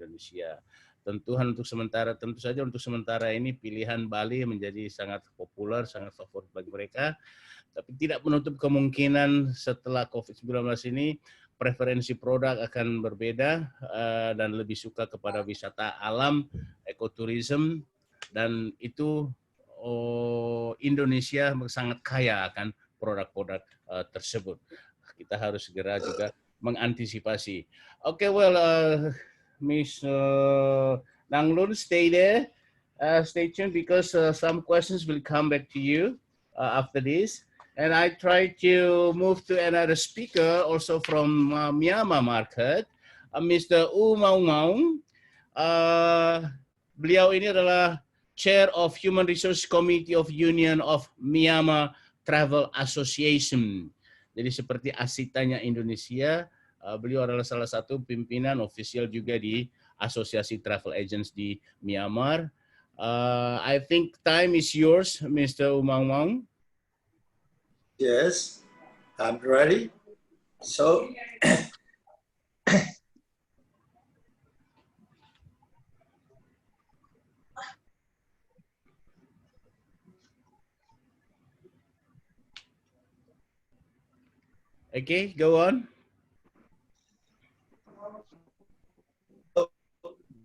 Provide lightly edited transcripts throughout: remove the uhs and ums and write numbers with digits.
Indonesia. Tentu saja untuk sementara ini pilihan Bali menjadi sangat populer, sangat favorit bagi mereka. Tapi tidak menutup kemungkinan setelah COVID-19 ini preferensi produk akan berbeda dan lebih suka kepada wisata alam, ekoturism, dan itu Indonesia sangat kaya akan produk-produk tersebut. Kita harus segera juga mengantisipasi. Okay, well, Miss Nanglun, stay there, stay tuned because some questions will come back to you after this. And I try to move to another speaker also from Myanmar market, Mr. Maung Maung. Beliau ini adalah Chair of Human Resource Committee of Union of Myanmar Travel Association. Jadi seperti asitanya Indonesia, beliau adalah salah satu pimpinan ofisial juga di Asosiasi Travel Agents di Myanmar. I think time is yours, Mr. Maung Maung. Yes, I'm ready. So, okay, go on.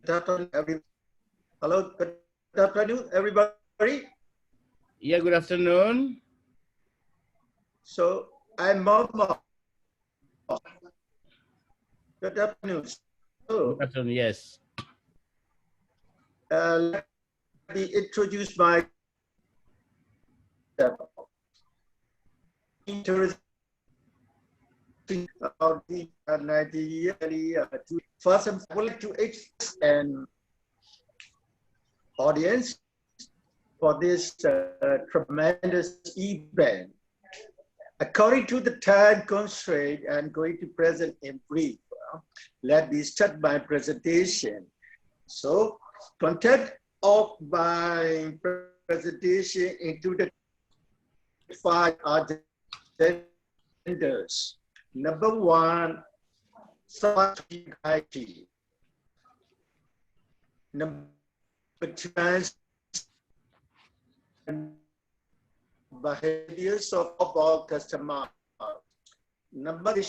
Hello, good afternoon, everybody. Yeah, good afternoon. So, I'm Mama. Good afternoon. So, Good afternoon, yes. let me introduce my interest about the 90 years. First, I would like to express an audience for this tremendous event. According to the time constraint, I'm going to present in brief. Let me start my presentation. So, content of my presentation included 5 agendas. Number 1, society. Number 2, behaviors of our customers. Number 3,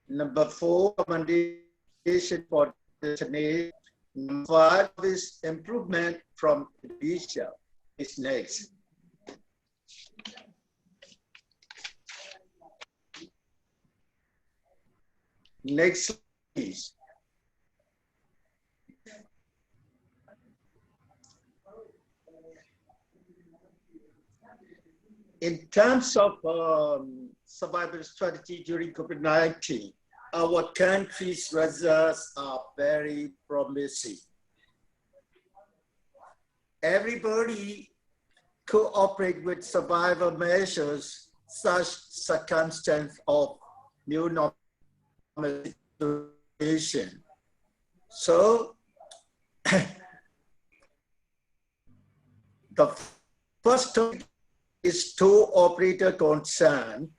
number 4, recommendation for destination. Number 5 is improvement from Indonesia. Is next. Next, please. In terms of survival strategy during COVID-19, our country's results are very promising. Everybody cooperate with survival measures, such circumstance of new normal situation. So, the first topic is tour operator concern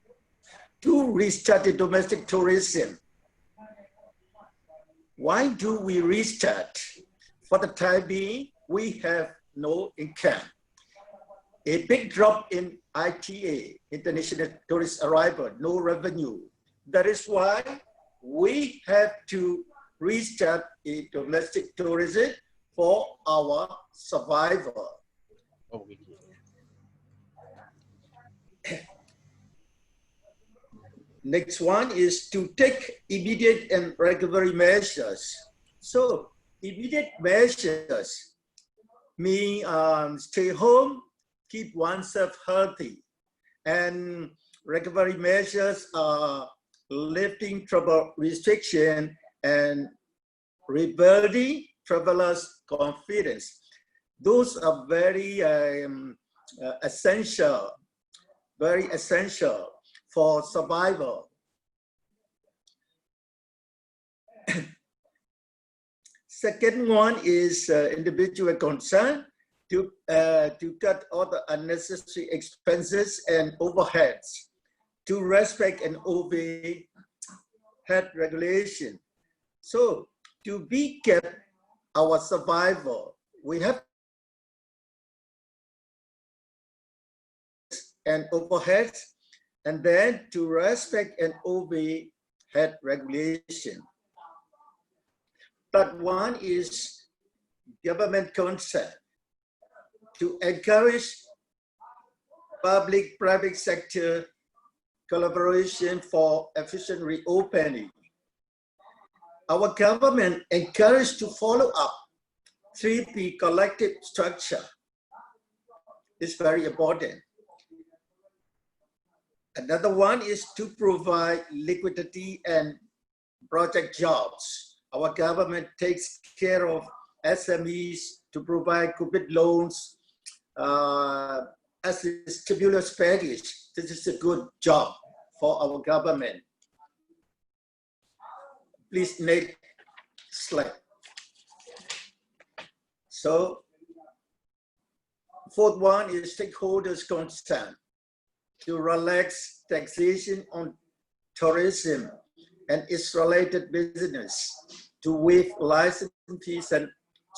to restart the domestic tourism. Why do we restart? For the time being, we have no income. A big drop in ITA, international tourist arrival, no revenue. That is why we have to restart a domestic tourism for our survival. Next one is to take immediate and recovery measures. So immediate measures mean stay home, keep oneself healthy, and recovery measures are lifting travel restriction and rebuilding travelers' confidence. Those are very essential for survival. Second one is individual concern to cut all the unnecessary expenses and overheads, to respect and obey had regulation. So to be kept our survival, we have and overheads, and then to respect and obey head regulation. Third one is government consent to encourage public-private sector collaboration for efficient reopening. Our government encouraged to follow up 3P collective structure. It's very important. Another one is to provide liquidity and project jobs. Our government takes care of SMEs to provide COVID loans as a stimulus package. This is a good job for our government. Please next slide. So, fourth one is stakeholders' consent to relax taxation on tourism and its related business, to waive license fees and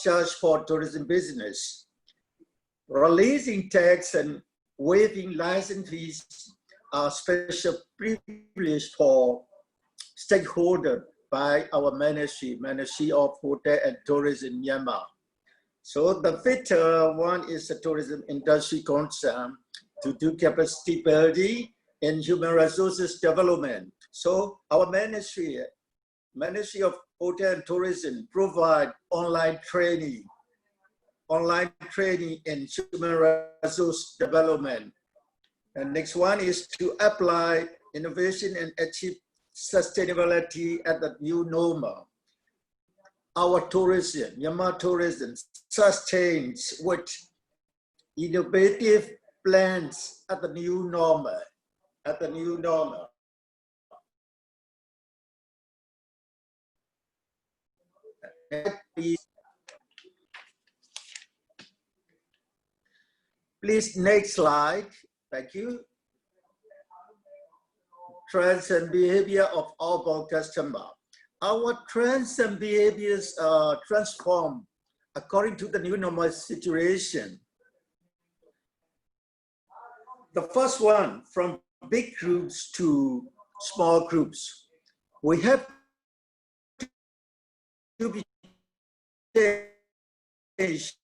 charge for tourism business. Releasing tax and waiving license fees are special privilege for stakeholders by our Ministry of Hotel and Tourism, Myanmar. So the fifth one is the tourism industry concern to do capacity building and human resources development. So our Ministry of Hotel and Tourism provide online training and human resource development. And next one is to apply innovation and achieve sustainability at the new normal. Our tourism, Myanmar tourism, sustains with innovative plans at the new normal. Please next slide. Thank you. Trends and behavior of outbound customer. Our trends and behaviors are transformed according to the new normal situation. The first one, from big groups to small groups. We have to be changed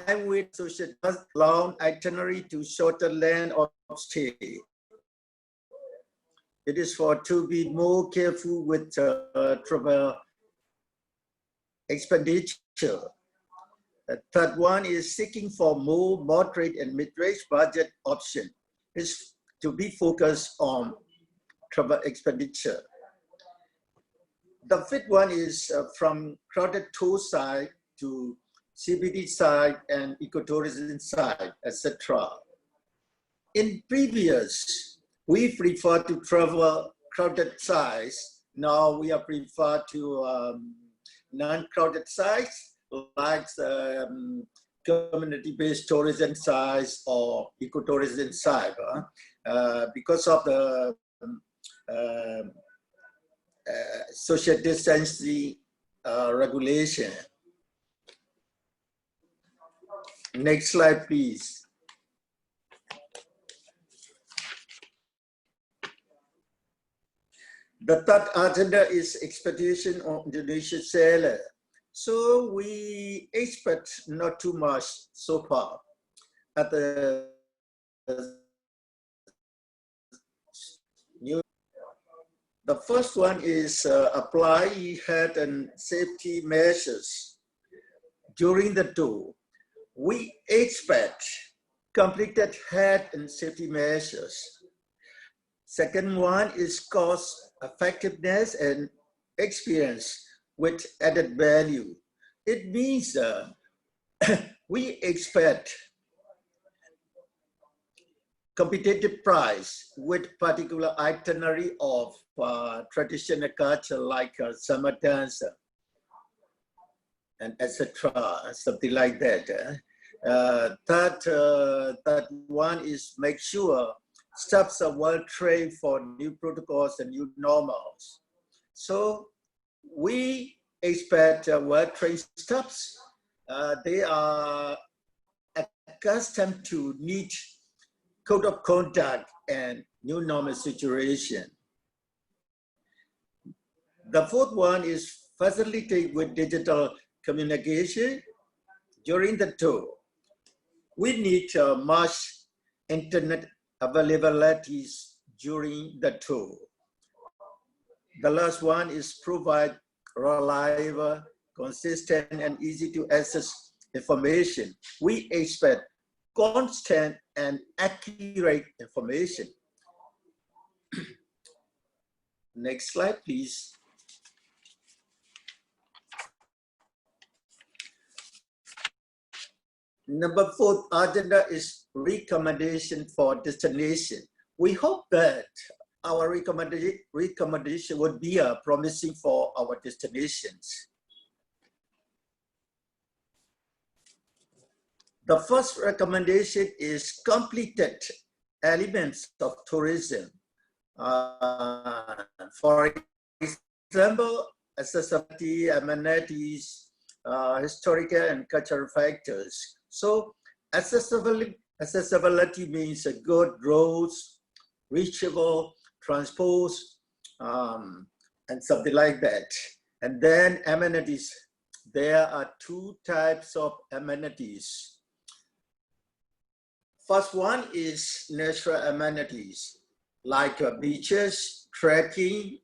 and with social long itinerary to shorter length of stay. It is for to be more careful with travel expenditure. The third one is seeking for more moderate and mid-range budget option. Is to be focused on travel expenditure. The fifth one is from crowded tour side to CBD side and ecotourism side, etc. In previous, we prefer to travel crowded sites. Now we are prefer to non-crowded sites like community-based tourism sites or ecotourism site because of the social distancing regulation. Next slide, please. The third agenda is expectation of Indonesia Sellers. So we expect not too much so far at the new. The first one is apply health and safety measures during the tour. We expect completed health and safety measures. Second one is cost effectiveness and experience with added value. It means we expect competitive price with particular itinerary of traditional culture like summer dance and etc. Something like that. Third one is make sure steps of world trade for new protocols and new normals. So we expect world trade steps. They are accustomed to meet code of conduct and new normal situation. The fourth one is facilitate with digital communication during the tour. We need much internet availabilities during the tour. The last one is provide reliable, consistent, and easy to access information. We expect constant and accurate information. Next slide, please. Number 4 agenda is recommendation for destination. We hope that our recommendation would be promising for our destinations. The first recommendation is completed elements of tourism. For example, accessibility, amenities, historical and cultural factors. So accessibility means good roads, reachable transport, and something like that. And then amenities. There are 2 types of amenities. First one is natural amenities, like beaches, trekking,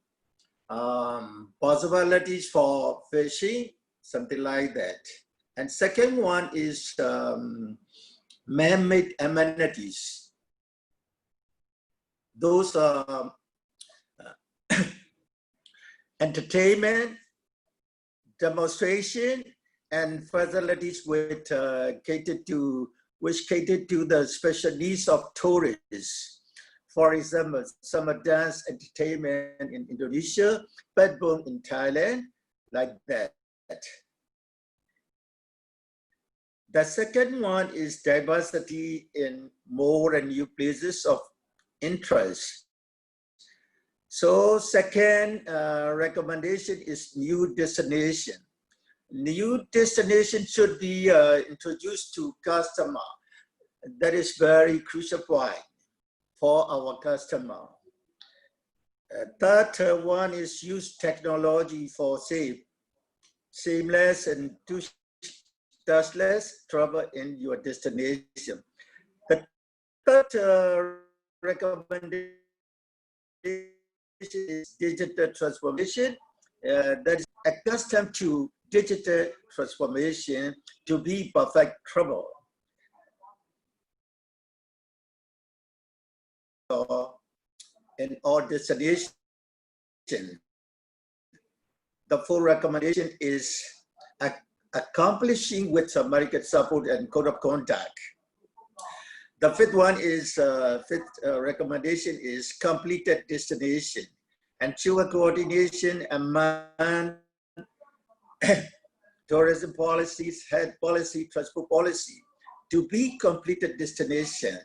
possibilities for fishing, something like that. And second one is man-made amenities. Those are entertainment, demonstration, and facilities with which cater to the special needs of tourists. For example, summer dance entertainment in Indonesia, bedroom in Thailand, like that. The second one is diversity in more and new places of interest. So second recommendation is new destination. New destination should be introduced to customer. That is very crucial point for our customer. Third one is use technology for seamless and touchless travel in your destination. The third recommendation is digital transformation. That is accustomed to digital transformation to be perfect travel. In all destinations. The fourth recommendation is accomplishing with American support and code of conduct. The fifth one is recommendation is completed destination, ensure coordination among tourism policies, health policy, transport policy to be completed destination.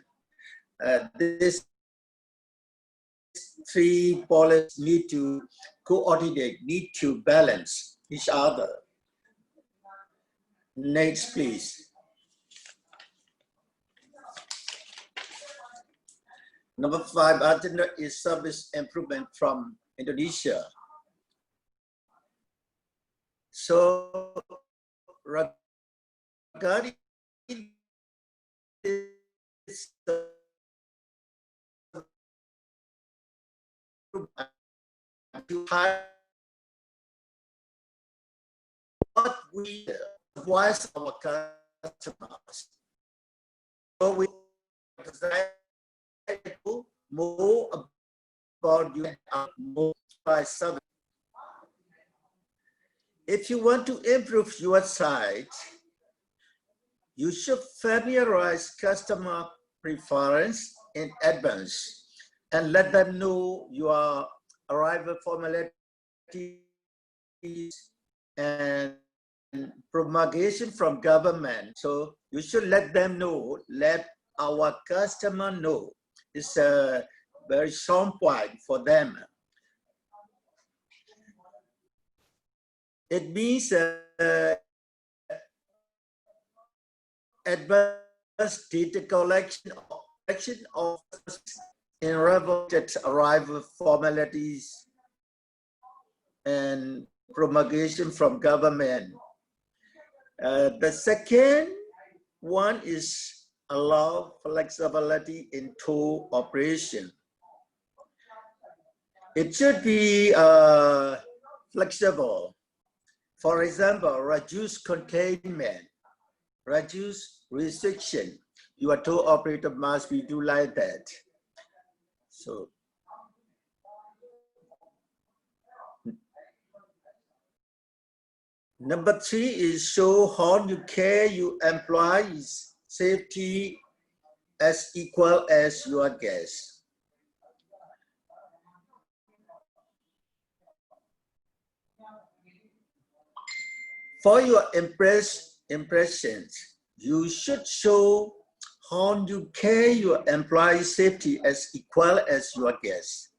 These 3 policies need to coordinate, need to balance each other. Next, please. Number 5 agenda is service improvement from Indonesia. So regarding this what we advise our customers. So we desire to more about you more by service. If you want to improve your site, you should familiarize customer preference in advance and let them know your arrival formalities and promulgation from government. So you should let them know, let our customer know is a very strong point for them. It means advanced data collection of irrevocable arrival formalities and promulgation from government. The second one is allow flexibility in toll operation. It should be flexible. For example, reduce containment, reduce restriction. Your toll operator must be do like that. So number 3 is show how you care your employees' safety as equal as your guests. For your impressions, you should show how you care your employees' safety as equal as your guests.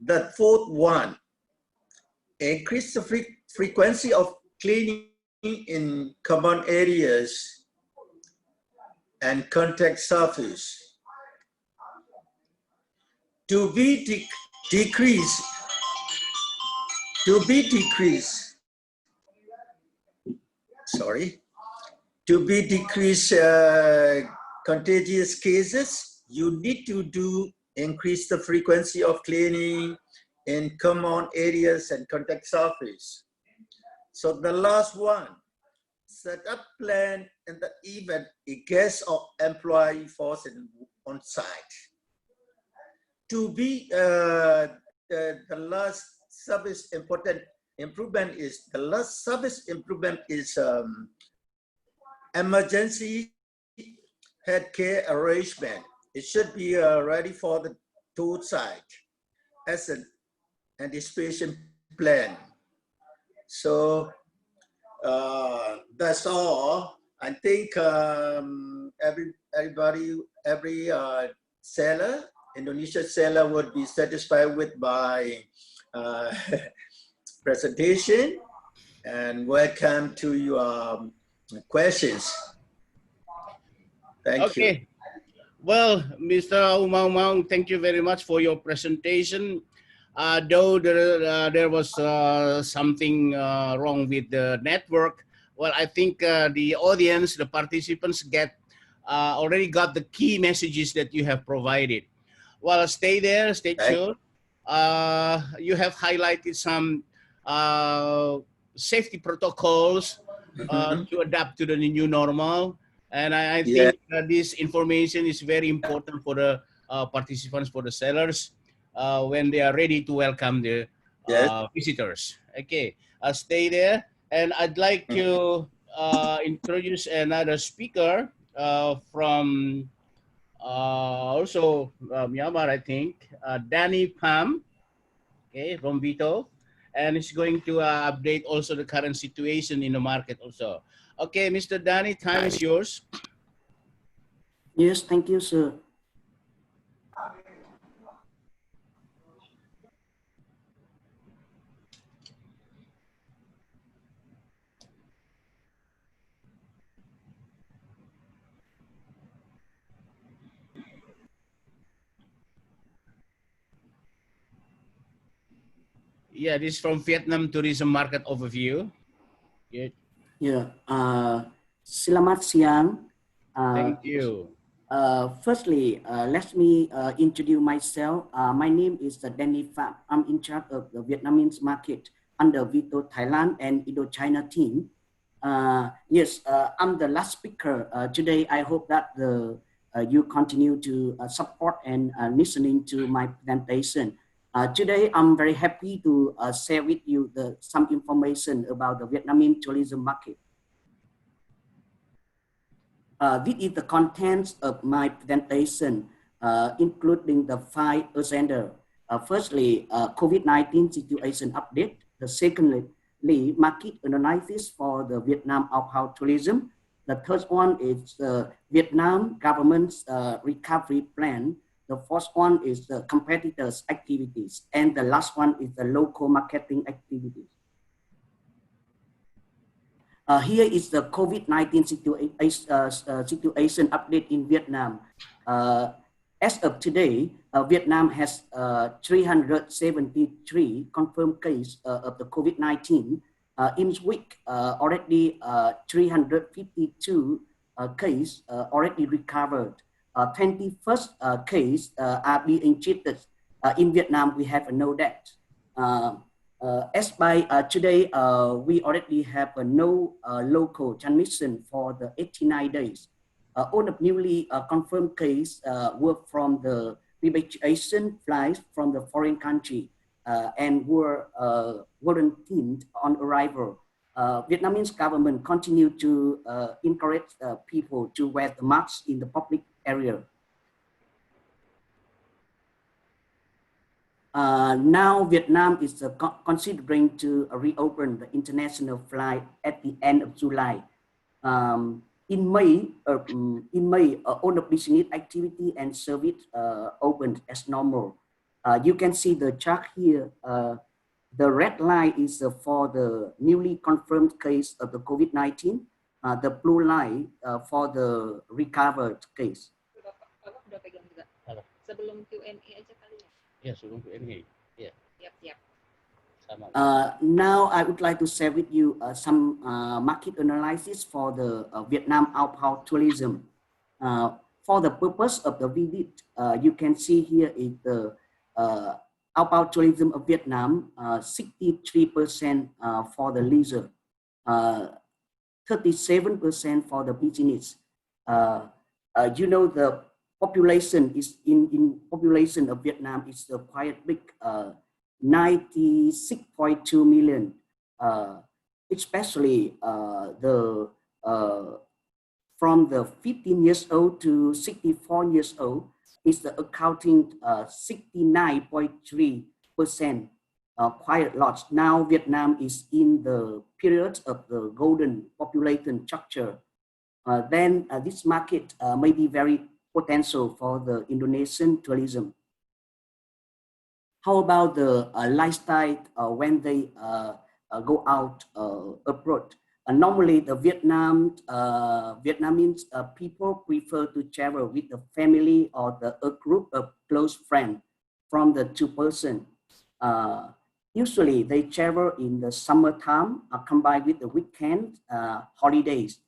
The fourth one, increase the frequency of cleaning in common areas and contact surface. To be decreased, contagious cases, you need to increase the frequency of cleaning in common areas and contact surface. So the last one, set up plan in the event a guest or employee falls on site. To be the last service improvement is emergency healthcare arrangement. It should be ready for the toll site as an anticipation plan. So that's all. I think every seller, Indonesia seller would be satisfied with my presentation, and welcome to your questions. Thank you. Well, Mr. Umang, thank you very much for your presentation. Though there was something wrong with the network, well, I think the audience, the participants already got the key messages that you have provided. Well, stay there, stay tuned. You have highlighted some safety protocols to adapt to the new normal. And I think this information is very important for the participants, for the sellers, when they are ready to welcome the visitors. Okay, stay there. And I'd like to introduce another speaker from also Myanmar, I think, Danny Pham, okay, from VITO. And he's going to update also the current situation in the market also. Okay, Mr. Danny, time is yours. Yes, thank you, sir. Yeah, this is from Vietnam Tourism Market Overview. Selamat siang. Thank you. Firstly, let me introduce myself. My name is Danny Pham. I'm in charge of the Vietnamese market under VITO Thailand and Indochina team. I'm the last speaker today. I hope that you continue to support and listening to my presentation. Today, I'm very happy to share with you some information about the Vietnamese tourism market. This is the contents of my presentation, including the 5 agenda. Firstly, COVID-19 situation update. Secondly, market analysis for the Vietnam outbound tourism. The third one is the Vietnam government's recovery plan. The fourth one is the competitors' activities. And the last one is the local marketing activities. Here is the COVID-19 situation update in Vietnam. As of today, Vietnam has 373 confirmed cases of the COVID-19. In this week, already 352 cases already recovered. 21st case are being treated. In Vietnam, we have no death. As by today, we already have no local transmission for the 89 days. All of newly confirmed cases were from the repatriation flights from the foreign country and were quarantined on arrival. Vietnamese government continue to encourage people to wear the masks in the public area. Now Vietnam is considering to reopen the international flight at the end of July. In May, all of business activity and service opened as normal. You can see the chart here. The red line is for the newly confirmed case of the COVID-19. The blue line for the recovered case. Sebelum Q&A aja kali ya. Ya, sebelum Q&A. Ya. Siap. Sama. Now I would like to share with you some market analysis for the Vietnam outbound tourism. For the purpose of the visit, you can see here is the outbound tourism of Vietnam, 63% for the leisure, 37% for the business. You know, the population is in population of Vietnam is quite big, 96.2 million, especially from the 15 years old to 64 years old is the accounting 69.3%, quite large. Now Vietnam is in the period of the golden population structure. Then this market may be very potential for the Indonesian tourism. How about the lifestyle when they go out abroad? Normally, the Vietnamese people prefer to travel with the family or a group of close friends from the two persons. Usually, they travel in the summertime combined with the weekend holidays.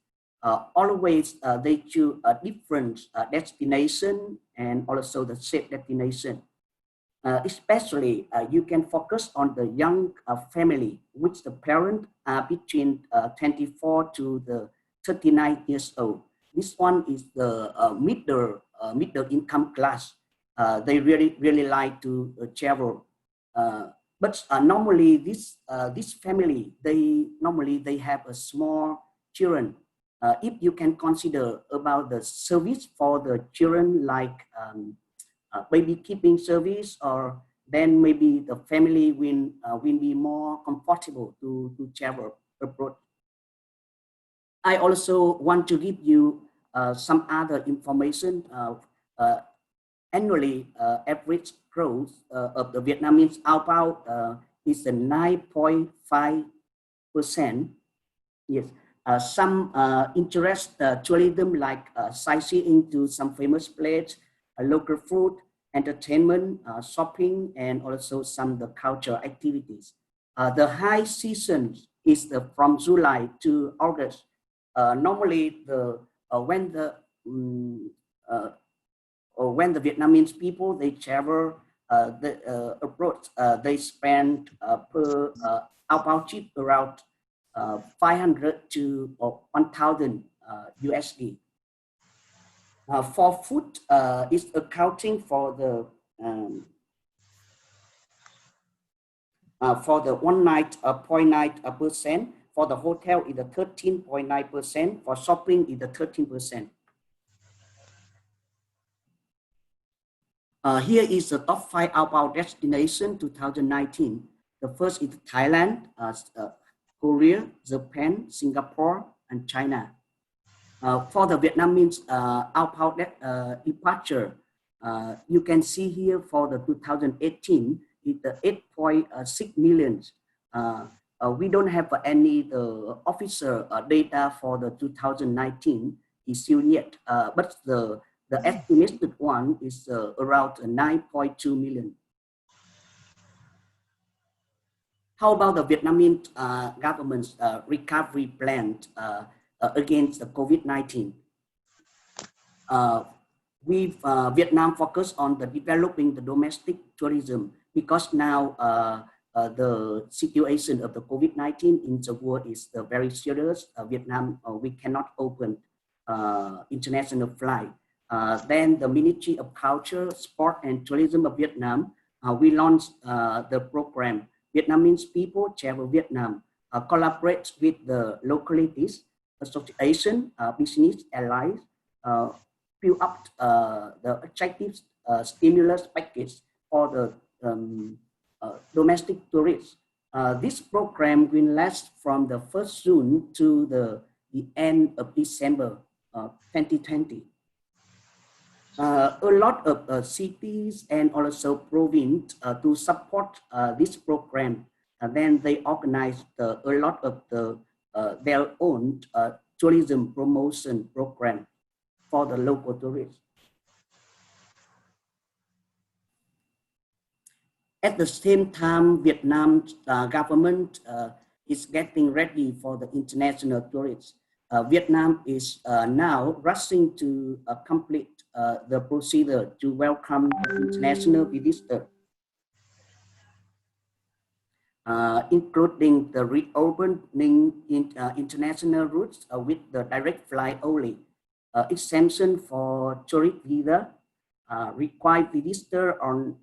Always, they choose a different destination and also the safe destination. Especially, you can focus on the young family, which the parents are between 24 to the 39 years old. This one is the middle income class. They really like to travel. But normally, this family, they have a small children. If you can consider about the service for the children, like baby keeping service, or then maybe the family will be more comfortable to travel abroad. I also want to give you some other information. Annually, average growth of the Vietnamese outbound is 9.5%. Yes. Some interest tourism like sightseeing to some famous place, local food, entertainment, shopping, and also some the cultural activities. The high season is from July to August. Normally, when the Vietnamese people they travel abroad, they spend per outbound trip around 500 to 1,000 USD. For food, is accounting for the 1 night 0.9%. For the hotel, is 13.9%. For shopping, is 13%. Here is the top 5 outbound destination 2019. The first is Thailand, Korea, Japan, Singapore, and China. For the Vietnamese outbound departure, you can see here for the 2018, it's 8.6 million. We don't have any officer data for the 2019 issue yet, but the estimated one is around 9.2 million. How about the Vietnamese government's recovery plan against the COVID-19? Vietnam focus on the developing the domestic tourism because now the situation of the COVID-19 in the world is very serious. Vietnam, we cannot open international flight. Then the Ministry of Culture, Sport and Tourism of Vietnam, we launched the program Vietnamese People Travel Vietnam, collaborate with the localities, association, business allies, fill up the attractive stimulus package for the domestic tourists. This program will last from the 1st June to the end of December 2020. A lot of cities and also province to support this program. Then they organize a lot of their own tourism promotion program for the local tourists. At the same time, Vietnam's government is getting ready for the international tourists. Vietnam is now rushing to complete the procedure to welcome international visitors, including the reopening international routes with the direct flight only, exemption for tourist visa, required visitor on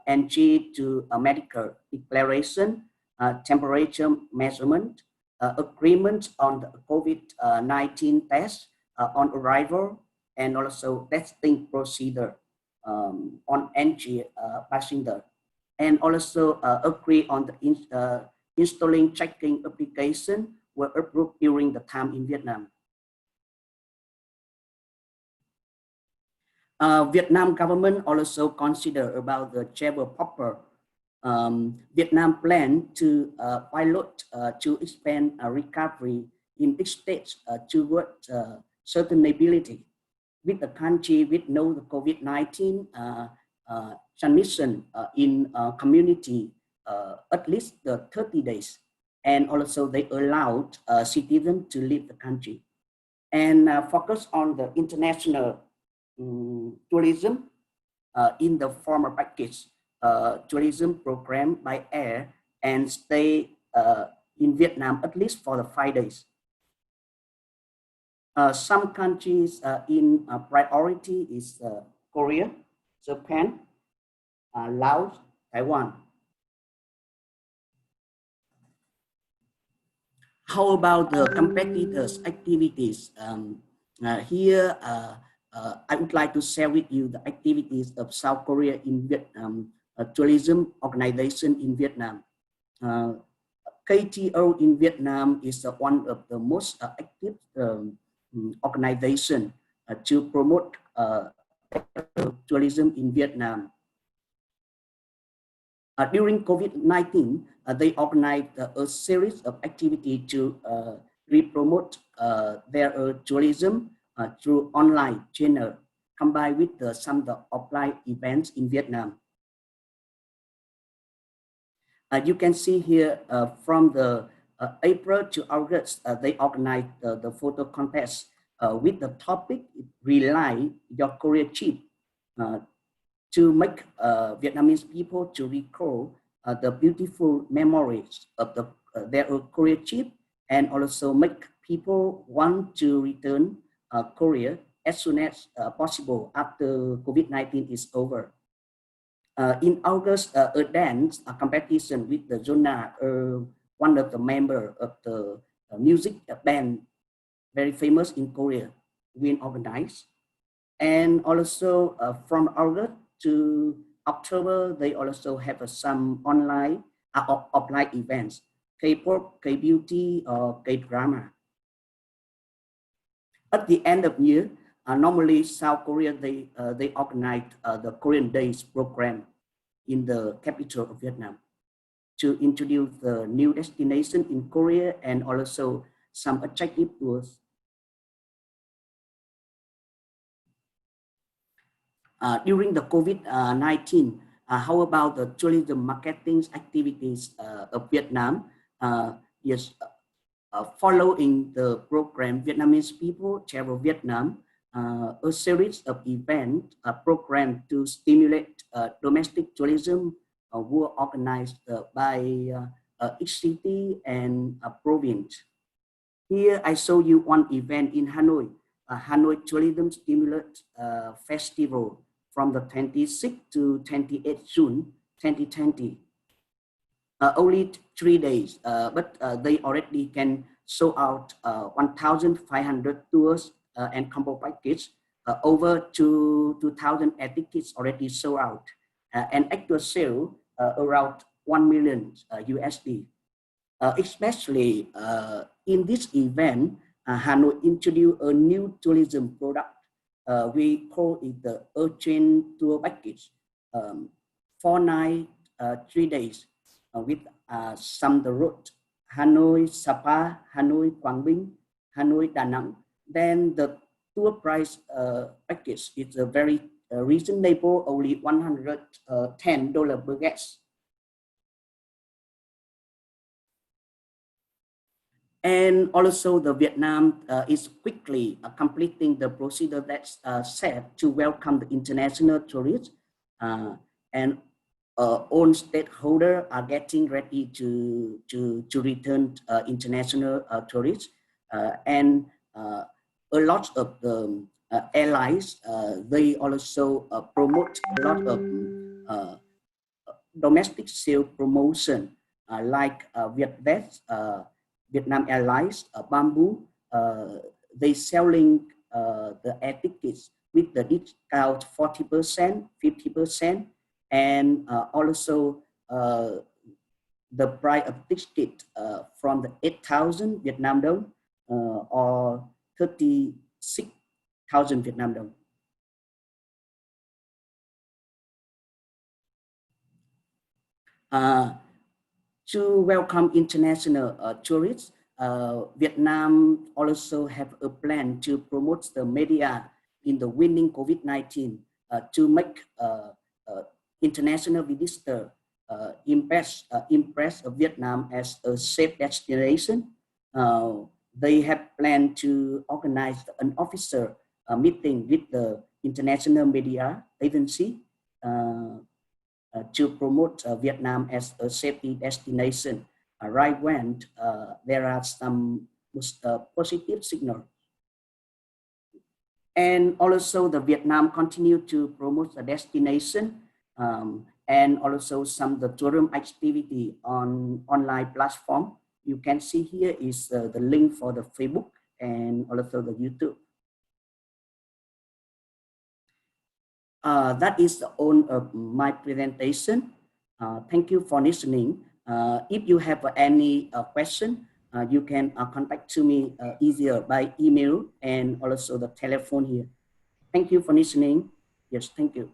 entry to a medical declaration, temperature measurement, agreement on the COVID-19 test on arrival, and also testing procedure on entry passenger, and also agree on the installing checking application were approved during the time in Vietnam. Vietnam government also consider about the travel bubble. Vietnam plan to pilot to expand recovery in each stage toward sustainability with the country with no COVID-19 transmission in community at least 30 days. And also they allowed citizens to leave the country and focus on the international tourism in the former package tourism program by air and stay in Vietnam at least for the 5 days. Some countries in priority is Korea, Japan, Laos, Taiwan. How about the competitors' activities? Here, I would like to share with you the activities of South Korea in Vietnam, a tourism organization in Vietnam. KTO in Vietnam is one of the most active organization to promote tourism in Vietnam. During COVID-19, they organized a series of activities to re-promote their tourism through online channel, combined with some of the offline events in Vietnam. You can see here from the April to August, they organized the photo contest with the topic "Relight Your Korea Trip" to make Vietnamese people to recall the beautiful memories of their Korea trip and also make people want to return Korea as soon as possible after COVID-19 is over. In August, a dance competition with the Jonah, one of the members of the music band, very famous in Korea, we organized. And also from August to October, they also have some online offline events, K-pop, K-beauty, or K-drama. at the end of year, normally South Korea, they organize the Korean Days program in the capital of Vietnam to introduce the new destination in Korea and also some attractive tours. During the COVID-19, how about the tourism marketing activities of Vietnam? Yes, following the program Vietnamese People Travel Vietnam, a series of events programmed to stimulate domestic tourism were organized by each city and province. Here I show you one event in Hanoi, Hanoi Tourism Stimulus Festival from the 26th to 28th June 2020. Only 3 days, but they already can show out 1,500 tours and combo package. Over 2,000 air tickets already sold out, and actual sale around 1 million USD. Especially in this event, Hanoi introduced a new tourism product. We call it the Urchin Tour Package, 4 nights, 3 days, with some the route, Hanoi, Sapa, Hanoi, Quang Binh, Hanoi, Da Nang. Then the tour price package is a very reasonable, only $110 per guest. And also the Vietnam is quickly completing the procedure that's set to welcome the international tourists, and all stakeholders are getting ready to return international tourists, and a lot of the airlines, they also promote a lot of domestic sales promotion like Vietjet, Vietnam Airlines, Bamboo. They selling the air tickets with the discount 40%, 50%, and also the price of ticket from the 8,000 Vietnam dong or 36,000 Vietnam dong. To welcome international tourists, Vietnam also have a plan to promote the media in the winning COVID-19 to make international visitors impress Vietnam as a safe destination. They have planned to organize an officer meeting with the international media agency to promote Vietnam as a safety destination, right when there are some positive signals. And also the Vietnam continue to promote the destination and also some the tourism activity on online platform. You can see here is the link for the Facebook and also the YouTube. That is all of my presentation. Thank you for listening. If you have any question, you can contact to me easier by email and also the telephone here. Thank you for listening. Yes, thank you.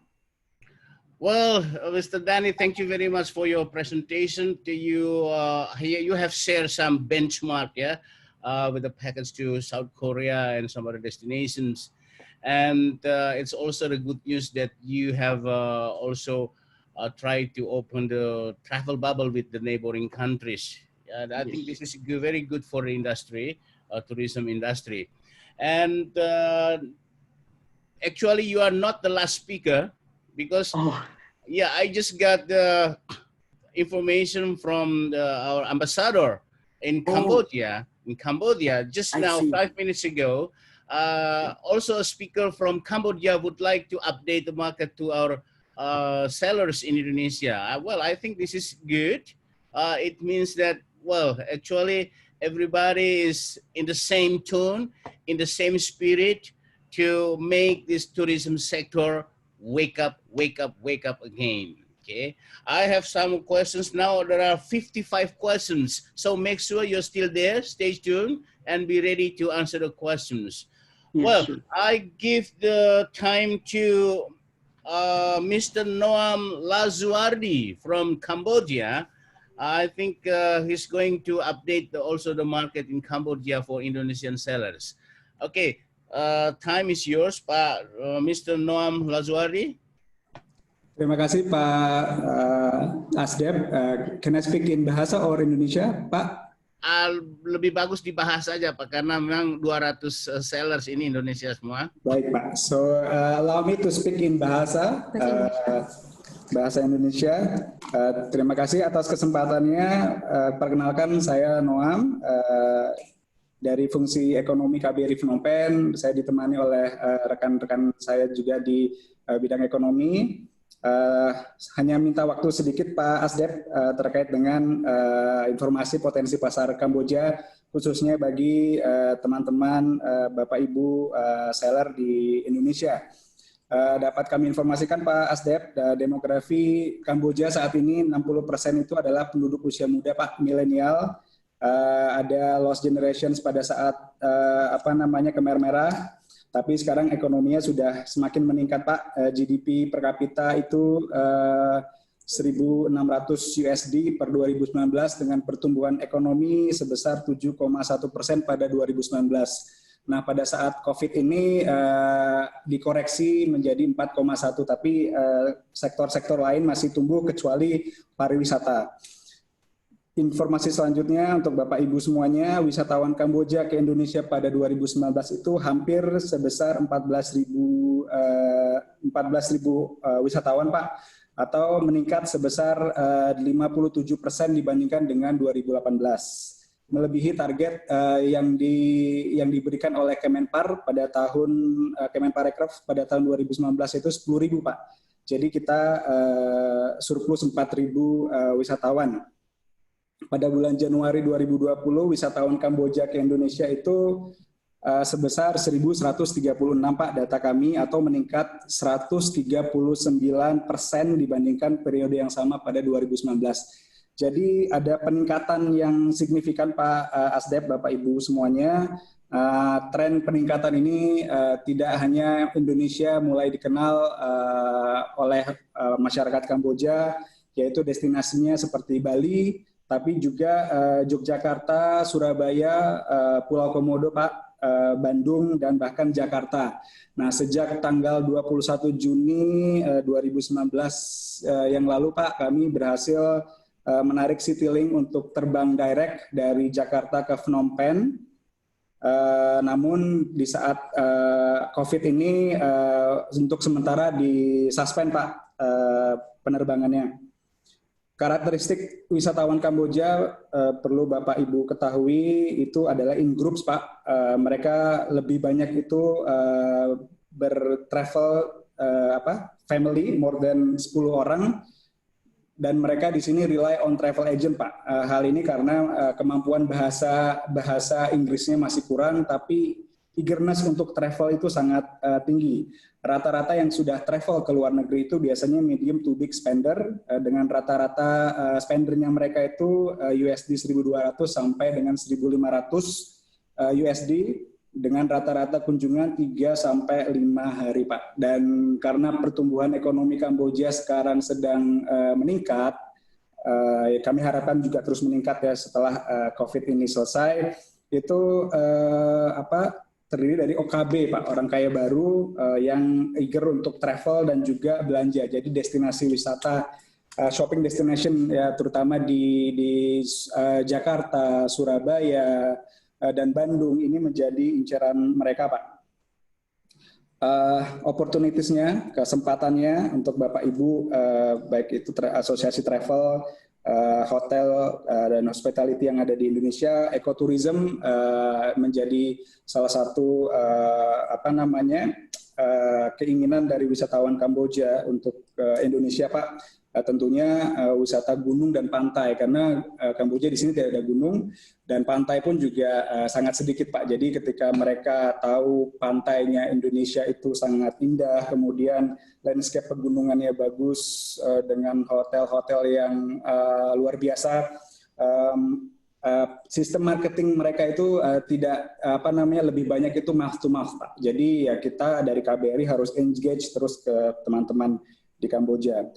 Well, Mr. Danny, thank you very much for your presentation. Here you have shared some benchmark, yeah, with the package to South Korea and some other destinations. And it's also the good news that you have also tried to open the travel bubble with the neighboring countries. I think this is very good for the industry, tourism industry. And actually, you are not the last speaker because, yeah, I just got the information from our ambassador in Cambodia. In Cambodia, just now, 5 minutes ago. Also, a speaker from Cambodia would like to update the market to our sellers in Indonesia. Well, I think this is good. It means that, well, actually, everybody is in the same tone, in the same spirit to make this tourism sector wake up, wake up, wake up again. Okay, I have some questions now. There are 55 questions. So make sure you're still there, stay tuned, and be ready to answer the questions. Yeah, Well, sure. I give the time to Mr. Noam Lazuardi from Cambodia. I think he's going to update also the market in Cambodia for Indonesian sellers. Okay, time is yours, Pak Mr. Noam Lazuardi. Terima kasih Pak Asdep. Can I speak in bahasa or Indonesia, Pak? Lebih bagus dibahas saja Pak, karena memang 200 sellers ini Indonesia semua. Baik Pak. So allow me to speak in bahasa Indonesia. Terima kasih atas kesempatannya. Perkenalkan saya Noam dari fungsi ekonomi KBRI Phnom Penh. Saya ditemani oleh rekan-rekan saya juga di bidang ekonomi. Hanya minta waktu sedikit Pak Asdep terkait dengan informasi potensi pasar Kamboja, khususnya bagi teman-teman Bapak Ibu seller di Indonesia. Dapat kami informasikan Pak Asdep, demografi Kamboja saat ini 60% itu adalah penduduk usia muda Pak, milenial. Ada lost generations pada saat Khmer Merah. Tapi sekarang ekonominya sudah semakin meningkat Pak. GDP per kapita itu 1.600 USD per 2019 dengan pertumbuhan ekonomi sebesar 7,1% pada 2019. Nah pada saat COVID ini dikoreksi menjadi 4,1, tapi sektor-sektor lain masih tumbuh kecuali pariwisata. Informasi selanjutnya untuk Bapak Ibu semuanya, wisatawan Kamboja ke Indonesia pada 2019 itu hampir sebesar 14.000 wisatawan Pak, atau meningkat sebesar 57% dibandingkan dengan 2018. Melebihi target yang diberikan oleh Kemenpar pada tahun Kemenparekraf pada tahun 2019 itu 10.000 Pak. Jadi kita surplus 4.000 wisatawan. Pada bulan Januari 2020, wisatawan Kamboja ke Indonesia itu sebesar 1.136 Pak data kami, atau meningkat 139% dibandingkan periode yang sama pada 2019. Jadi ada peningkatan yang signifikan Pak Asdep, Bapak Ibu semuanya. Tren peningkatan ini tidak hanya Indonesia mulai dikenal oleh masyarakat Kamboja, yaitu destinasinya seperti Bali, tapi juga Yogyakarta, Surabaya, Pulau Komodo, Pak, Bandung, dan bahkan Jakarta. Nah, sejak tanggal 21 Juni 2019 yang lalu, Pak, kami berhasil menarik Citylink untuk terbang direct dari Jakarta ke Phnom Penh. Namun di saat COVID ini untuk sementara disuspend, Pak, penerbangannya. Karakteristik wisatawan Kamboja perlu Bapak Ibu ketahui itu adalah in groups Pak. Mereka lebih banyak itu bertravel family more than 10 orang, dan mereka di sini rely on travel agent Pak. Hal ini karena kemampuan bahasa Inggrisnya masih kurang, tapi eagerness untuk travel itu sangat tinggi. Rata-rata yang sudah travel ke luar negeri itu biasanya medium to big spender, dengan rata-rata spendernya mereka itu USD 1.200 sampai dengan 1.500 USD, dengan rata-rata kunjungan 3 sampai 5 hari Pak. Dan karena pertumbuhan ekonomi Kamboja sekarang sedang meningkat, kami harapkan juga terus meningkat ya setelah COVID ini selesai. Itu terdiri dari OKB Pak, orang kaya baru yang eager untuk travel dan juga belanja. Jadi destinasi wisata, shopping destination ya, terutama di Jakarta, Surabaya, dan Bandung ini menjadi incaran mereka Pak. Opportunitiesnya, kesempatannya untuk Bapak Ibu, baik itu asosiasi travel, hotel dan hospitality yang ada di Indonesia, ekoturism menjadi salah satu keinginan dari wisatawan Kamboja untuk Indonesia Pak. Tentunya wisata gunung dan pantai, karena Kamboja di sini tidak ada gunung dan pantai pun juga sangat sedikit Pak. Jadi ketika mereka tahu pantainya Indonesia itu sangat indah, kemudian landscape pegunungannya bagus dengan hotel-hotel yang luar biasa, sistem marketing mereka itu tidak lebih banyak itu mouth to mouth, Pak. Jadi ya kita dari KBRI harus engage terus ke teman-teman di Kamboja.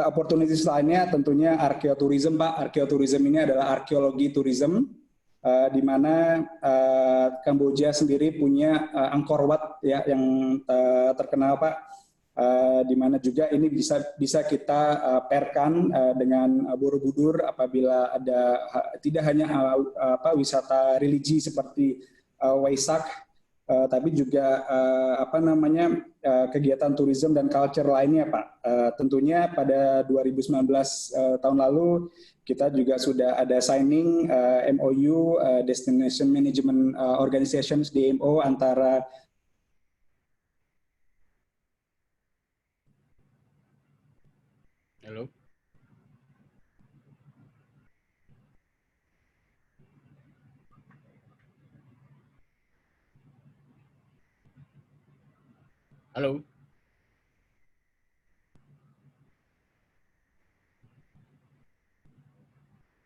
Opportunities lainnya tentunya arkeotourism, Pak. Arkeotourism ini adalah arkeologi tourism, di mana Kamboja sendiri punya Angkor Wat ya yang terkenal, Pak. Di mana juga ini bisa kita pairkan dengan Borobudur apabila ada tidak hanya wisata religi seperti Waisak, tapi juga kegiatan tourism dan culture lainnya, Pak. Tentunya pada 2019 tahun lalu kita juga sudah ada signing MOU Destination Management Organizations DMO antara Halo. Halo.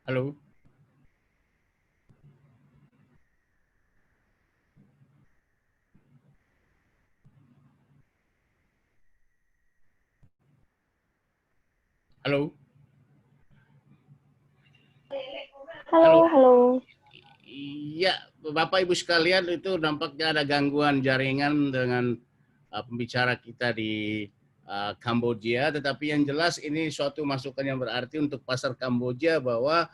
Halo. Halo. Halo. Iya, Bapak Ibu sekalian, itu nampaknya ada gangguan jaringan dengan pembicara kita di Kamboja, tetapi yang jelas ini suatu masukan yang berarti untuk pasar Kamboja bahwa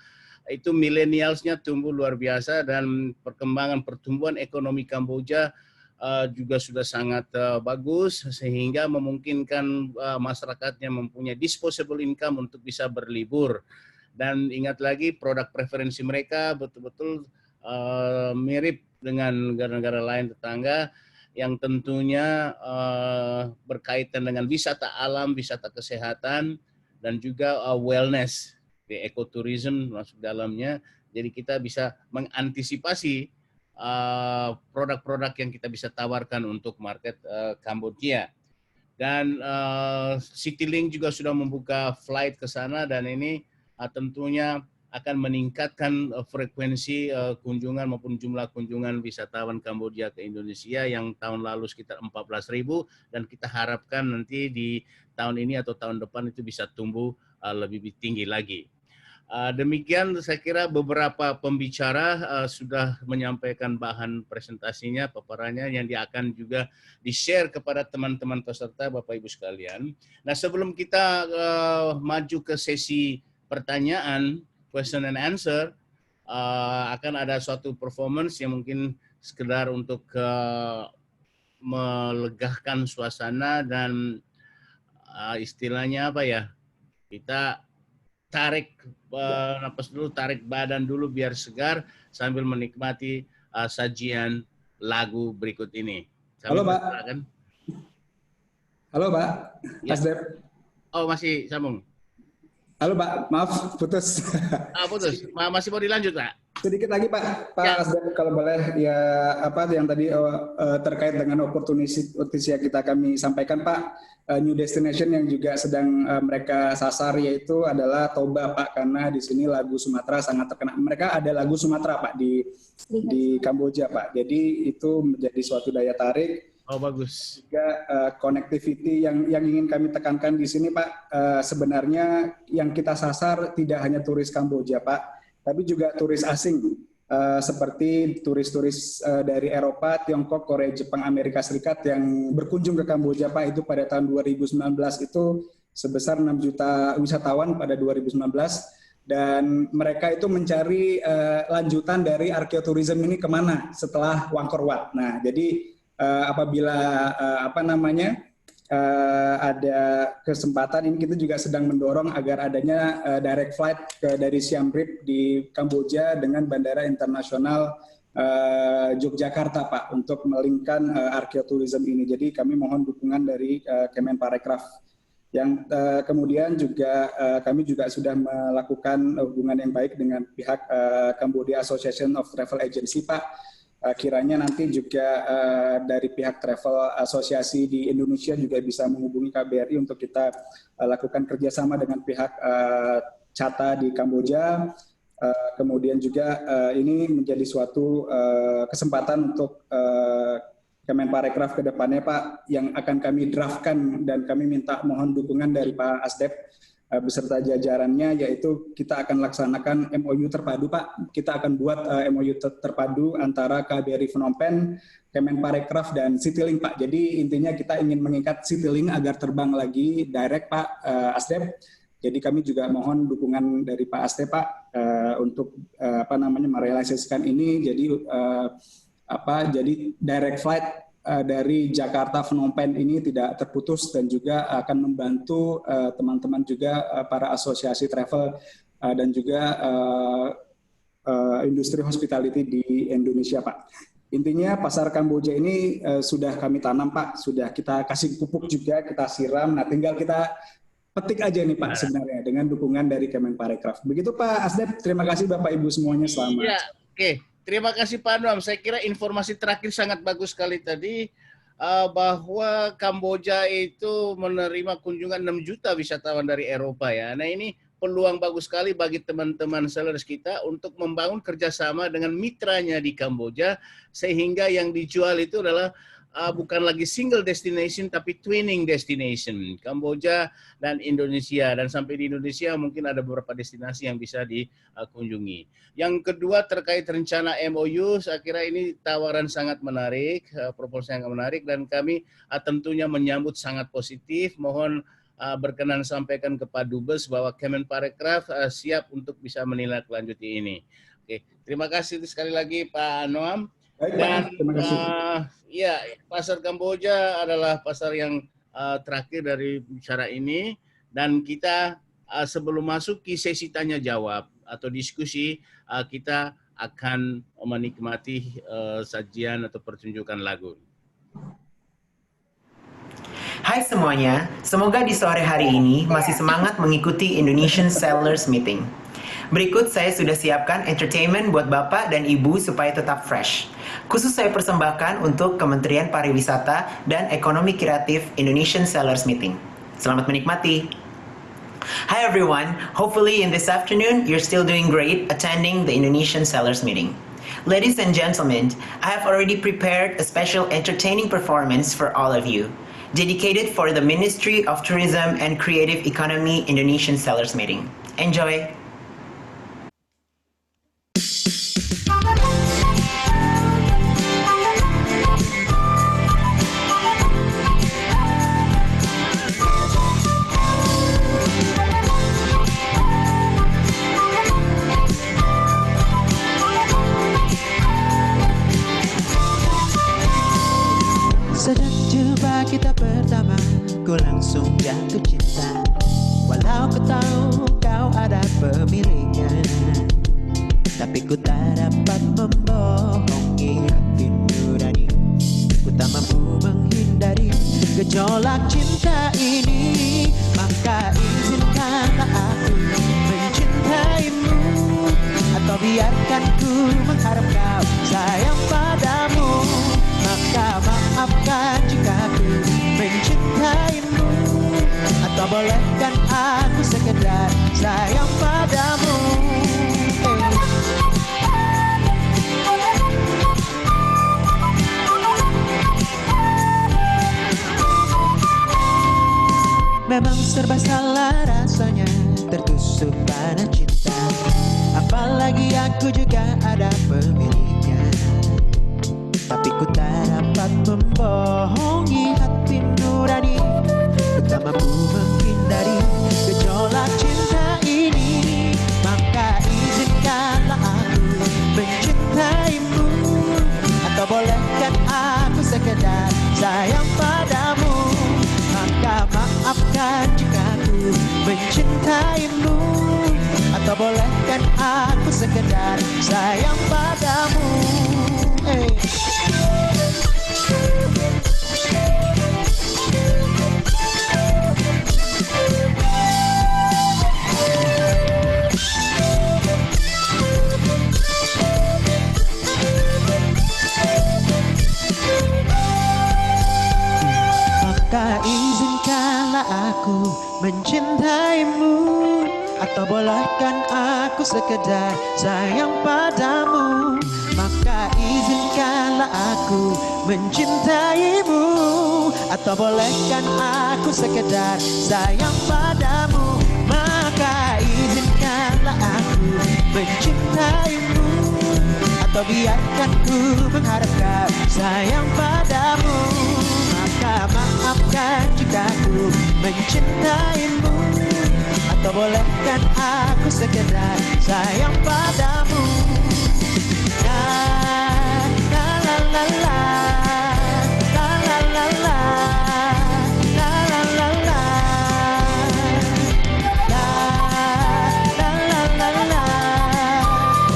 itu milenialsnya tumbuh luar biasa dan pertumbuhan ekonomi Kamboja juga sudah sangat bagus sehingga memungkinkan masyarakatnya mempunyai disposable income untuk bisa berlibur. Dan ingat lagi produk preferensi mereka betul-betul mirip dengan negara-negara lain tetangga yang tentunya berkaitan dengan wisata alam, wisata kesehatan, dan juga wellness, di ekoturism masuk dalamnya. Jadi kita bisa mengantisipasi produk-produk yang kita bisa tawarkan untuk market Kamboja. Dan Citylink juga sudah membuka flight ke sana dan ini tentunya akan meningkatkan frekuensi kunjungan maupun jumlah kunjungan wisatawan Kamboja ke Indonesia yang tahun lalu sekitar 14.000 dan kita harapkan nanti di tahun ini atau tahun depan itu bisa tumbuh lebih tinggi lagi. Demikian saya kira beberapa pembicara sudah menyampaikan bahan presentasinya, paparannya yang akan juga di-share kepada teman-teman peserta Bapak Ibu sekalian. Nah, sebelum kita maju ke sesi pertanyaan, question and answer, akan ada suatu performance yang mungkin sekedar untuk melegahkan suasana dan istilahnya apa ya, kita tarik napas dulu, tarik badan dulu biar segar sambil menikmati sajian lagu berikut ini. Halo, Pak. Halo, Pak. Ya. Asdep. Oh, masih sambung. Halo, Pak. Maaf, putus. Putus. Masih mau dilanjut, Pak? Sedikit lagi, Pak. Pak Ya. Asdep, kalau boleh, ya apa yang tadi terkait dengan opportunity yang kami sampaikan, Pak. New destination yang juga sedang mereka sasar yaitu adalah Toba, Pak, karena di sini lagu Sumatera sangat terkenal. Mereka ada lagu Sumatera, Pak, di Kamboja, Pak. Jadi itu menjadi suatu daya tarik. Oh, bagus. Juga connectivity yang ingin kami tekankan di sini, Pak. Sebenarnya yang kita sasar tidak hanya turis Kamboja, Pak, tapi juga turis asing. Seperti turis-turis dari Eropa, Tiongkok, Korea, Jepang, Amerika Serikat yang berkunjung ke Kamboja, Pak, itu pada tahun 2019 itu sebesar 6 juta wisatawan pada 2019 dan mereka itu mencari lanjutan dari arkeotourism ini kemana setelah Angkor Wat. Nah, jadi apabila ada kesempatan ini kita juga sedang mendorong agar adanya direct flight dari Siem Reap di Kamboja dengan Bandara Internasional Yogyakarta, Pak, untuk melingkan arkeotourism ini. Jadi kami mohon dukungan dari Kemenparekraf. Yang kemudian juga kami juga sudah melakukan hubungan yang baik dengan pihak Cambodia Association of Travel Agency, Pak. Kiranya nanti juga dari pihak travel asosiasi di Indonesia juga bisa menghubungi KBRI untuk kita lakukan kerjasama dengan pihak CATA di Kamboja Kemudian juga ini menjadi suatu kesempatan untuk Kemenparekraf ke depannya Pak, yang akan kami draftkan dan kami minta mohon dukungan dari Pak Asdep beserta jajarannya, yaitu kita akan laksanakan MOU terpadu Pak. Kita akan buat MOU terpadu antara KBRI Phnom Penh, Kemenparekraf dan Citylink Pak. Jadi intinya kita ingin mengikat Citylink agar terbang lagi direct Pak Asdep. Jadi kami juga mohon dukungan dari Pak Asdep Pak untuk merealisasikan ini. Jadi direct flight dari Jakarta Phnom Penh ini tidak terputus dan juga akan membantu teman-teman juga para asosiasi travel dan juga industri hospitality di Indonesia Pak. Intinya pasar Kamboja ini sudah kami tanam Pak, sudah kita kasih pupuk juga, kita siram, nah tinggal kita petik aja nih Pak sebenarnya dengan dukungan dari Kemenparekraf. Begitu Pak Asdep, terima kasih Bapak Ibu semuanya, selamat. Iya, oke. Terima kasih Pak Noam. Saya kira informasi terakhir sangat bagus sekali tadi bahwa Kamboja itu menerima kunjungan 6 juta wisatawan dari Eropa ya. Nah ini peluang bagus sekali bagi teman-teman sellers kita untuk membangun kerjasama dengan mitranya di Kamboja sehingga yang dijual itu adalah bukan lagi single destination tapi twinning destination, Kamboja dan Indonesia, dan sampai di Indonesia mungkin ada beberapa destinasi yang bisa dikunjungi. Yang kedua terkait rencana MOU, saya kira ini tawaran sangat menarik, proposal yang menarik, dan kami tentunya menyambut sangat positif. Mohon berkenan sampaikan ke Pak Dubes bahwa Kemenparekraf siap untuk bisa menindaklanjuti ini. Oke, terima kasih sekali lagi Pak Noam. Baik, Dan terima kasih. ya, pasar Kamboja adalah pasar yang terakhir dari bicara ini, dan kita sebelum masuk ke sesi tanya jawab atau diskusi, kita akan menikmati sajian atau pertunjukan lagu. Hai semuanya, semoga di sore hari ini masih semangat mengikuti Indonesian Sellers Meeting. Berikut saya sudah siapkan entertainment buat Bapak dan Ibu supaya tetap fresh. Khusus saya persembahkan untuk Kementerian Pariwisata dan Ekonomi Kreatif Indonesian Sellers Meeting. Selamat menikmati. Hi everyone, hopefully in this afternoon you're still doing great attending the Indonesian Sellers Meeting. Ladies and gentlemen, I have already prepared a special entertaining performance for all of you, dedicated for the Ministry of Tourism and Creative Economy Indonesian Sellers Meeting. Enjoy! Sejak jumpa kita pertama, ku langsung jatuh cinta. Walau ku tahu kau ada pemiliknya, tapi ku tak dapat membohongi hati nurani. Ku tak mampu menghindari gejolak cinta ini. Maka izinkanlah aku mencintaimu, atau biarkan ku mengharap kau sayang padamu. Maka maafkan jika aku mencintaimu, atau bolehkan aku sekedar sayang padamu. Memang serba salah rasanya tertusuk pada cinta, apalagi aku juga ada pemiliknya. Tapi ku tak dapat membohongi hati nurani. Ku tak mampu menghindari gejolak cinta ini. Maka izinkanlah aku mencintaimu, atau bolehkan aku sekedar sayang padamu. Maka maafkan jika aku mencintaimu, atau bolehkan aku sekedar sayang padamu. Hey. Maka izinkanlah aku mencintaimu, Atau bolehkan aku sekedar sayang padamu? Maka izinkanlah aku mencintaimu. Atau bolehkan aku sekedar sayang padamu? Maka izinkanlah aku mencintaimu. Atau biarkan ku mengharapkan sayang padamu. Maka maafkan jika ku mencintaimu. Atau bolehkan aku sekedar sayang padamu. La la la la la, la la la la, la la la la, la la la la la,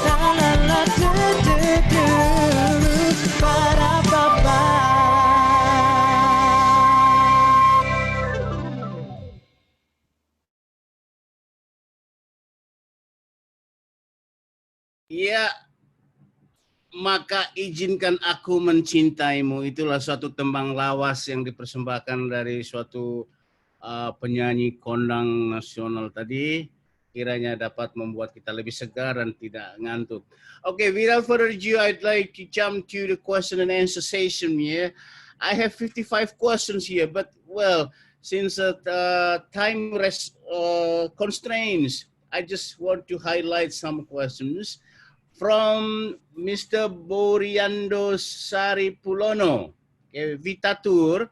la la la do do do, ba da ba ba. Ya, maka izinkan aku mencintaimu. Itulah suatu tembang lawas yang dipersembahkan dari suatu penyanyi kondang nasional tadi. Kiranya dapat membuat kita lebih segar dan tidak ngantuk. Okay, without further ado, I'd like to jump to the question and answer session here. I have 55 questions here, but well, since time constraints, I just want to highlight some questions. From Mr. Boriando Saripulono, okay, Vita Tour.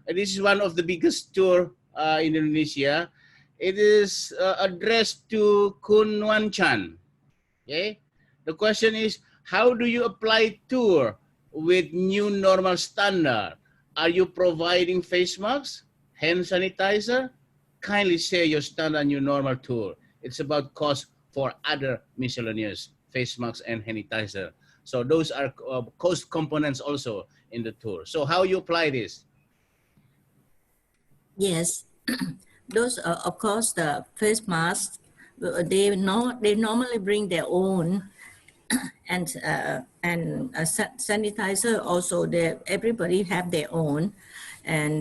This is one of the biggest tour in Indonesia. It is addressed to Kun Wan Chan. Okay, the question is, how do you apply tour with new normal standard? Are you providing face masks, hand sanitizer? Kindly share your standard new normal tour. It's about cost for other miscellaneous face masks and sanitizer. So those are cost components also in the tour. So how you apply this? Yes, those are, of course, the face masks. They normally bring their own, and sanitizer also. Everybody have their own, and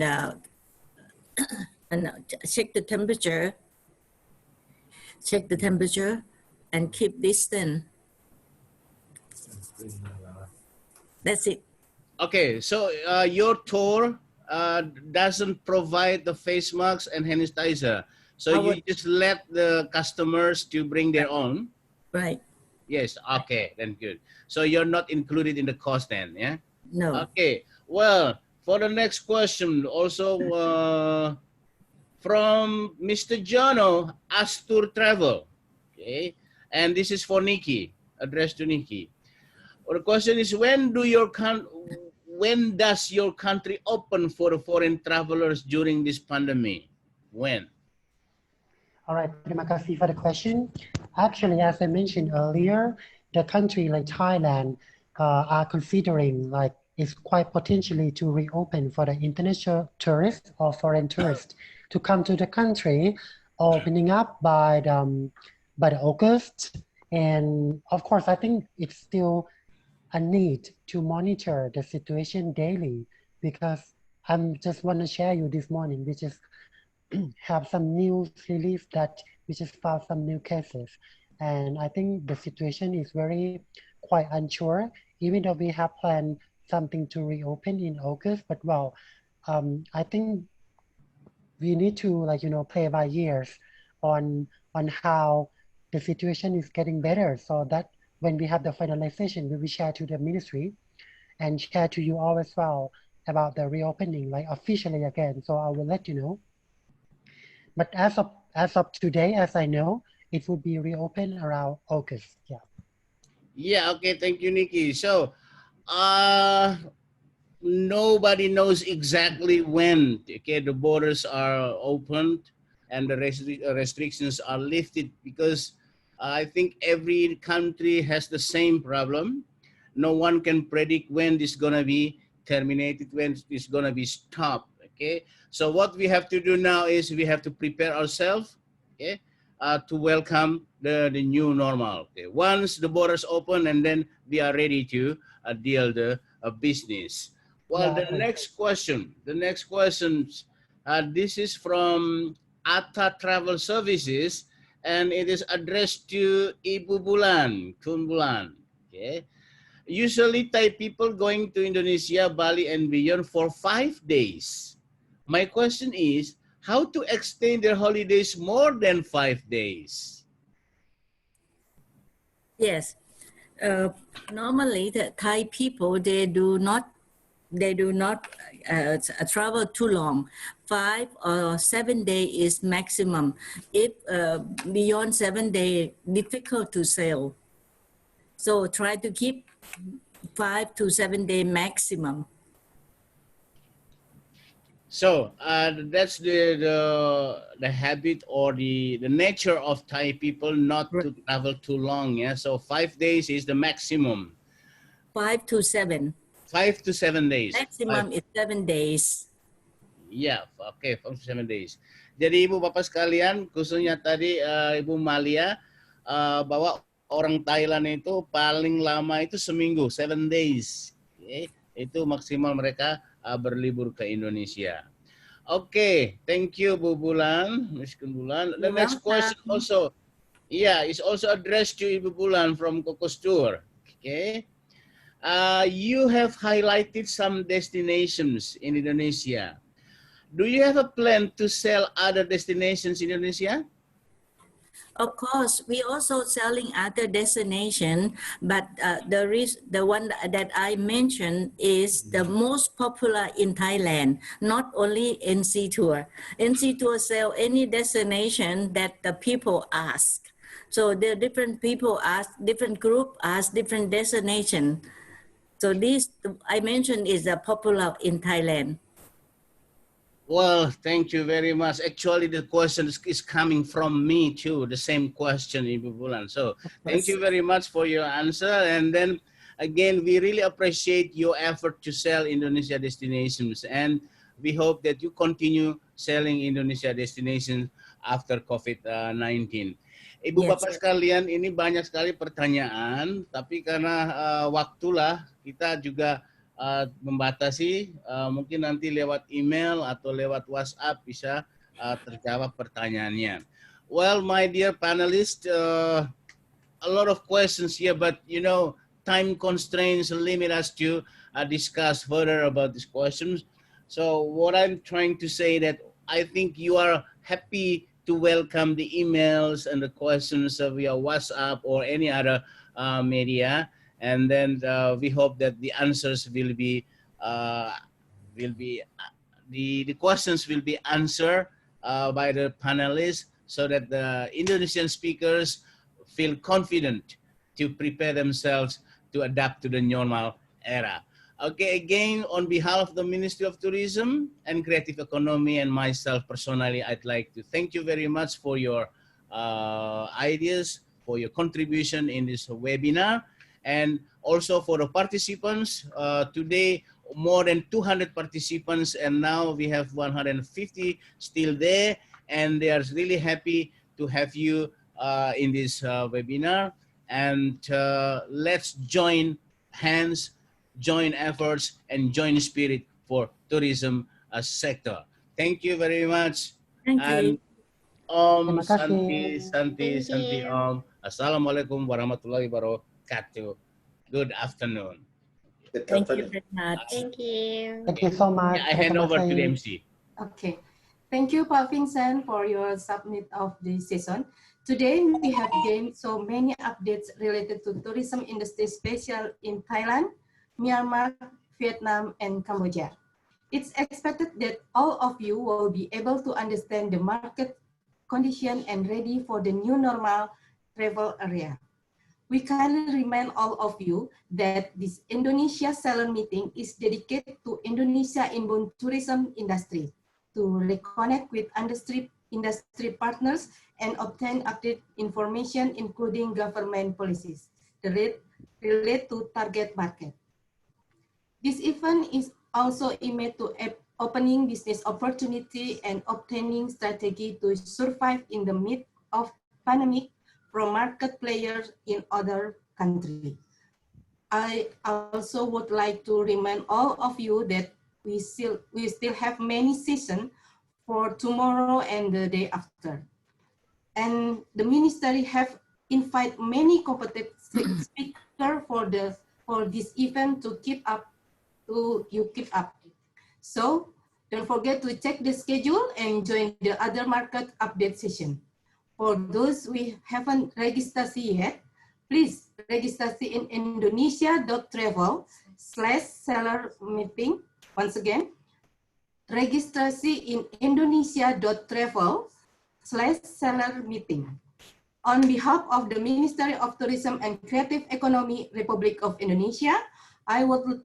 check the temperature. Check the temperature, and keep distance. That's it. Okay, so your tour doesn't provide the face masks and hand sanitizer. So you just let the customers to bring their own? Right. Yes, okay, then good. So you're not included in the cost then, yeah? No. Okay, well, for the next question, also from Mr. Jono, Astur Travel, okay? And this is for Nikki, addressed to Nikki. Well, the question is, when does your country open for the foreign travelers during this pandemic? When? All right, terima kasih for the question. Actually, as I mentioned earlier, the country like Thailand are considering like it's quite potentially to reopen for the international tourists or foreign tourists to come to the country, opening up by the August. And of course, I think it's still a need to monitor the situation daily, because I'm just want to share you this morning, we just have some news release that we just found some new cases. And I think the situation is quite unsure, even though we have planned something to reopen in August, but well, I think we need to play by ears on how the situation is getting better, so that when we have the finalization, we will share to the ministry and share to you all as well about the reopening, like officially again. So I will let you know. But as of today, as I know, it would be reopened around August. Yeah. Yeah. Okay. Thank you, Nikki. So, nobody knows exactly when. Okay, the borders are opened and the restrictions are lifted, because I think every country has the same problem. No one can predict when this is gonna be terminated, when it's gonna be stopped. Okay, so what we have to do now is we have to prepare ourselves, okay, to welcome the new normal. Okay, once the borders open, and then we are ready to deal the business. Well, Yeah, the next question, this is from Atta Travel Services, and it is addressed to Ibu Bulan, Kun Bulan. Okay. Usually Thai people going to Indonesia, Bali and beyond for 5 days. My question is, how to extend their holidays more than 5 days? Yes. Normally, the Thai people, they do not travel too long. 5 or 7 days is maximum. If beyond 7 days, difficult to sail. So try to keep 5 to 7 days maximum. So that's the habit or the nature of Thai people not to travel too long. Yeah. So 5 days is the maximum. 5 to 7. 5 to 7 days. Maximum is 7 days. Yeah, okay, 5 to 7 days. Jadi Ibu Bapak sekalian, khususnya tadi Ibu Malia, bahwa orang Thailand itu paling lama itu seminggu, 7 days. Okay. Itu maksimal mereka berlibur ke Indonesia. Okay, thank you Bu Bulan, Ms. Kun Bulan. The next question also, yeah, is also addressed to Ibu Bulan from Kokos Tour. Okay. You have highlighted some destinations in Indonesia. Do you have a plan to sell other destinations in Indonesia? Of course, we also selling other destination, but the one that I mentioned is the most popular in Thailand, not only NC Tour. NC Tour sell any destination that the people ask. So the different people ask, different group ask different destination. So this I mentioned is popular in Thailand. Well, thank you very much. Actually, the question is coming from me too, the same question, Ibu Bulan. So thank you very much for your answer. And then again, we really appreciate your effort to sell Indonesia destinations. And we hope that you continue selling Indonesia destinations after COVID-19. Ibu Bapak sekalian, ini banyak sekali pertanyaan, tapi karena waktulah kita juga membatasi, mungkin nanti lewat email atau lewat WhatsApp bisa terjawab pertanyaannya. Well, my dear panelists, a lot of questions here, but you know, time constraints limit us to discuss further about these questions. So what I'm trying to say that I think you are happy to welcome the emails and the questions via WhatsApp or any other media. And then we hope that the answers will be the questions will be answered by the panelists, so that the Indonesian speakers feel confident to prepare themselves to adapt to the normal era. Okay, again, on behalf of the Ministry of Tourism and Creative Economy and myself personally, I'd like to thank you very much for your ideas, for your contribution in this webinar. And also for the participants, today more than 200 participants, and now we have 150 still there, and they are really happy to have you in this webinar. And let's join hands, join efforts, and join spirit for tourism sector. Thank you very much. Thank you. Om Santi, Santi, Santi Om. Assalamualaikum warahmatullahi wabarakatuh. Good afternoon. Thank you very much. Thank you. Thank you so much. I hand over to the MC. Okay. Thank you, Pak Vincent, for your submit of this session. Today, we have gained so many updates related to tourism industry, especially in Thailand, Myanmar, Vietnam, and Cambodia. It's expected that all of you will be able to understand the market condition and ready for the new normal travel area. We kindly remind all of you that this Indonesia Sellers Meeting is dedicated to Indonesia inbound tourism industry to reconnect with industry partners and obtain updated information, including government policies related to target market. This event is also aimed to opening business opportunity and obtaining strategy to survive in the midst of pandemic from market players in other countries. I also would like to remind all of you that we still have many sessions for tomorrow and the day after. and the ministry have invited many competent speakers for this event to keep up. So don't forget to check the schedule and join the other market update session. For those we haven't registered yet, please register in indonesia.travel/seller meeting. Once again, register in indonesia.travel/seller meeting. On behalf of the Ministry of Tourism and Creative Economy, Republic of Indonesia, I want to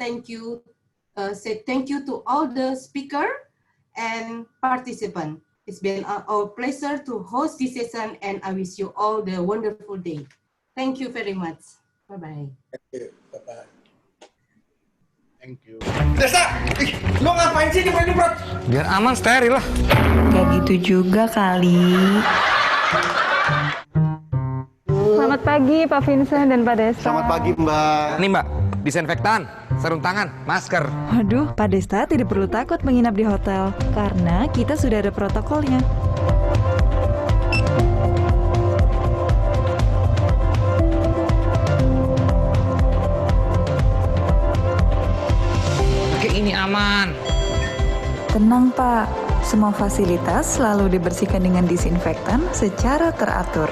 say thank you to all the speakers and participants. It's been our pleasure to host this session, and I wish you all the wonderful day. Thank you very much. Bye-bye. Thank you. Bye-bye. Thank you. Desa, lo ngapain sih di menu bro? Biar aman, steril lah. Gak gitu juga kali. Selamat pagi Pak Vincent dan Pak Desta. Selamat pagi Mbak. Nih Mbak, disinfektan, sarung tangan, masker. Waduh, Pak Desta tidak perlu takut menginap di hotel karena kita sudah ada protokolnya. Oke, ini aman. Tenang Pak, semua fasilitas selalu dibersihkan dengan disinfektan secara teratur.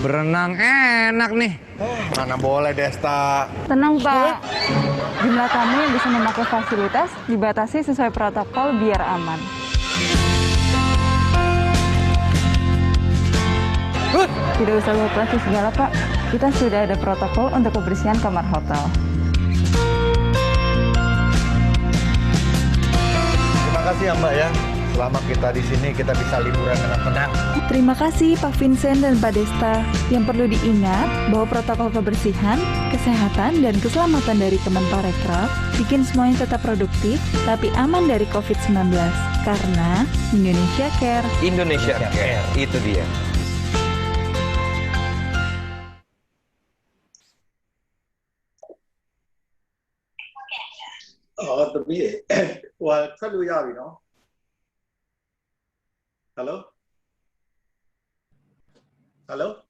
Berenang enak nih. Mana boleh Desta. Tenang Pak, jumlah tamu yang bisa memakai fasilitas dibatasi sesuai protokol biar aman. Tidak usah beroperasi segala Pak, kita sudah ada protokol untuk kebersihan kamar hotel. Terima kasih ya Mbak ya. Selama kita di sini kita bisa liburan dengan tenang. Terima kasih Pak Vincent dan Pak Desta. Yang perlu diingat bahwa protokol kebersihan, kesehatan, dan keselamatan dari Kemenparekraf bikin semuanya tetap produktif tapi aman dari COVID-19. Karena Indonesia Care. Indonesia Care, itu dia. to me, well, you know. Hello? Hello?